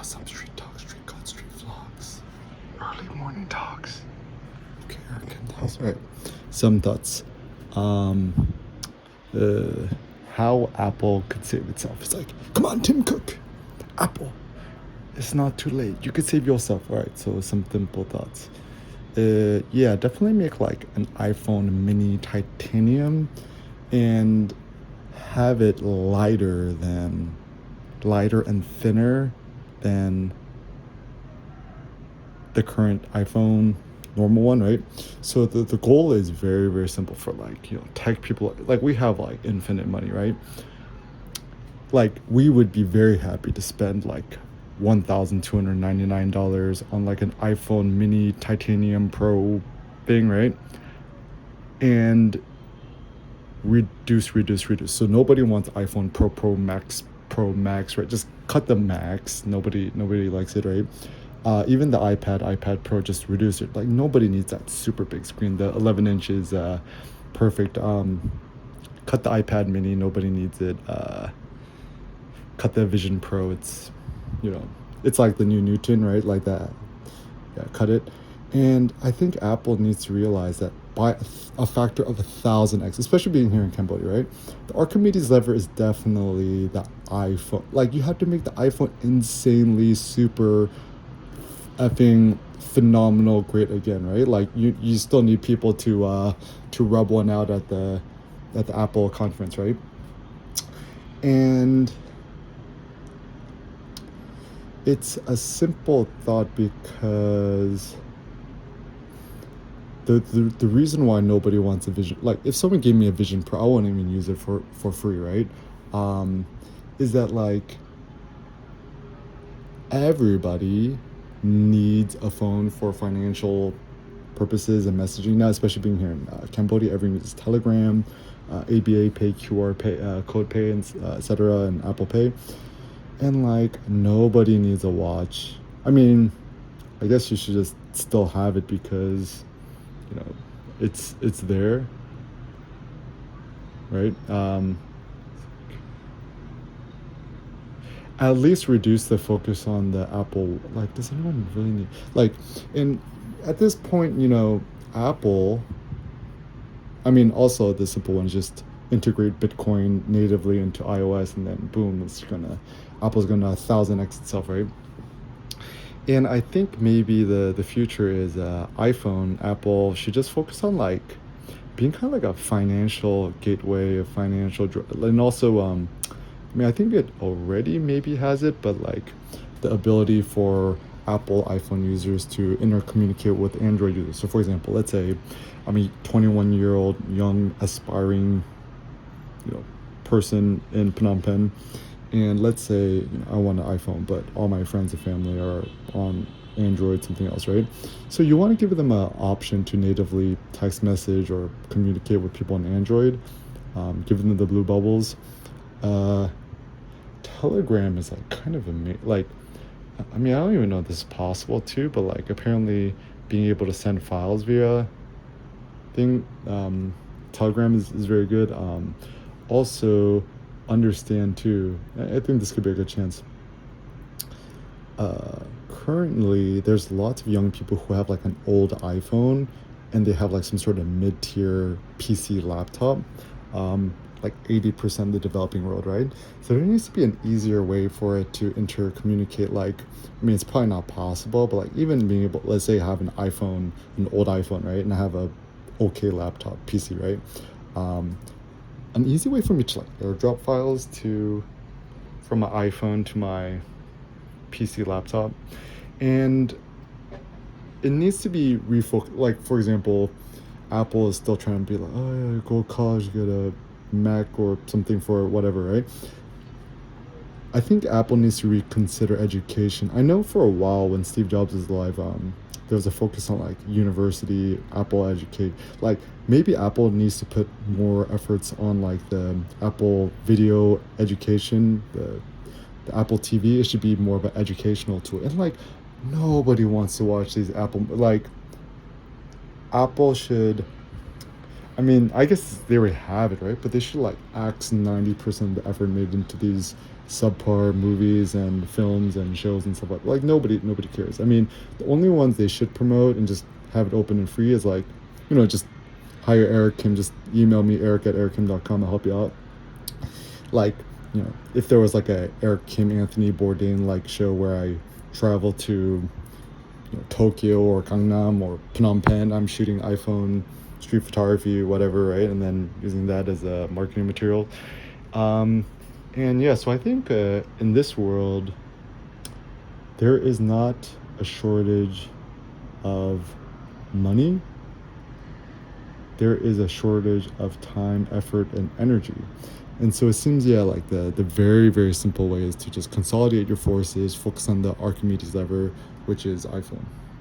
Some street talks, street cuts, street vlogs, early morning talks. Okay, that's right. Some thoughts. Um, how Apple could save itself. It's like, come on, Tim Cook, Apple. It's not too late. You could save yourself. All right. So some simple thoughts. Yeah, definitely make like an iPhone mini titanium and have it lighter and thinner than the current iPhone normal one, right? So the goal is very, very simple for like, tech people. Like we have like infinite money, right? Like we would be very happy to spend like $1,299 on like an iPhone mini titanium pro thing, right? And reduce. So nobody wants iPhone Pro Max, right? Just cut the max. Nobody likes it, right? Even the iPad Pro, just reduce it. Like nobody needs that super big screen. The 11 inches, perfect. Cut the iPad Mini. Nobody needs it. Cut the Vision Pro. It's, it's like the new Newton, right? Like that. Yeah, cut it. And I think Apple needs to realize that by a factor of 1,000x, especially being here in Cambodia, right? The Archimedes lever is definitely the iPhone. Like you have to make the iPhone insanely super effing phenomenal great again, right? Like you still need people to rub one out at the Apple conference, right? And it's a simple thought because the reason why nobody wants a Vision, like if someone gave me a Vision Pro, I wouldn't even use it for free, right? Is that like everybody needs a phone for financial purposes and messaging now, especially being here in Cambodia. Everyone uses Telegram, ABA Pay, QR Pay, Code Pay, and etc., and Apple Pay. And like nobody needs a watch. I mean, I guess you should just still have it because it's there, right? At least reduce the focus on the Apple. Like, does anyone really need, like, and at this point, Apple, I mean, also the simple one is just integrate Bitcoin natively into iOS, and then boom, Apple's gonna 1,000x itself, right? And I think maybe the future is iPhone. Apple should just focus on like being kind of like a financial gateway, and also I mean, I think it already maybe has it, but like the ability for Apple iPhone users to intercommunicate with Android users. So for example, let's say I'm a 21-year-old young aspiring person in Phnom Penh, and let's say I want an iPhone, but all my friends and family are on Android, something else, right? So you want to give them an option to natively text message or communicate with people on Android, give them the blue bubbles. Telegram is like kind of like, I mean, I don't even know if this is possible too, but like apparently being able to send files via thing, Telegram is very good. Also understand too, I think this could be a good chance. Currently there's lots of young people who have like an old iPhone and they have like some sort of mid-tier PC laptop, like 80% of the developing world, right? So there needs to be an easier way for it to intercommunicate. Like, I mean, it's probably not possible, but like even being able, let's say I have an old iPhone, right? And I have a okay laptop PC, right? An easy way for me to like airdrop files from my iPhone to my PC laptop. And it needs to be refocused. Like, for example, Apple is still trying to be like, oh yeah, go to college, get a Mac or something for whatever, right? I think Apple needs to reconsider education. I know for a while when Steve Jobs was alive, there was a focus on like university, Apple educate. Like maybe Apple needs to put more efforts on like the Apple video education, the Apple TV. It should be more of an educational tool. And like nobody wants to watch these Apple should, I mean, I guess they already have it, right? But they should like axe 90% of the effort made into these subpar movies and films and shows and stuff like nobody cares. I mean, the only ones they should promote and just have it open and free is like, just hire Eric Kim, just email me eric@erickim.com, I'll help you out. Like, if there was like a Eric Kim, Anthony Bourdain like show where I travel to Tokyo or Gangnam or Phnom Penh, I'm shooting iPhone street photography, whatever, right? And then using that as a marketing material. Um, and yeah, so I think in this world, there is not a shortage of money. There is a shortage of time, effort, and energy. And so it seems, yeah, like the very, very simple way is to just consolidate your forces, focus on the Archimedes lever, which is iPhone.